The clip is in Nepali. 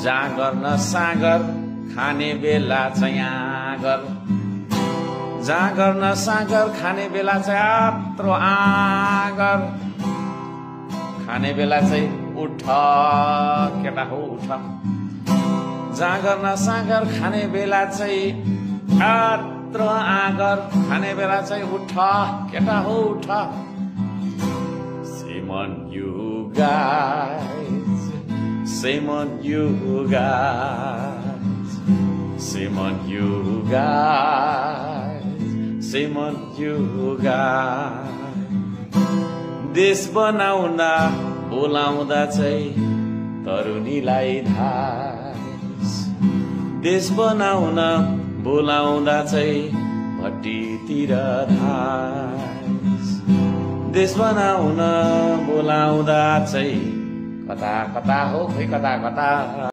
जाँगर न सागर खाने बेला चाहिँ आँगर जाँगर न सागर खाने बेला चाहिँ आत्रो आँगर खाने बेला चाहिँ उठ केटा हो उठ जाँगर न सागर खाने बेला चाहिँ आत्रो आँगर खाने बेला चाहिँ उठ केटा हो उठ Shame on you guys, shame on you guys, shame on you guys, shame on you guys. देश बनाउन बोलाउँदा चाहिँ तरुनीलाई धास देश बनाउन बोलाउँदा चाहिँ भट्टीतिर धास देश बनाउन बोलाउँदा चाहिँ कता कता हो खै कता कता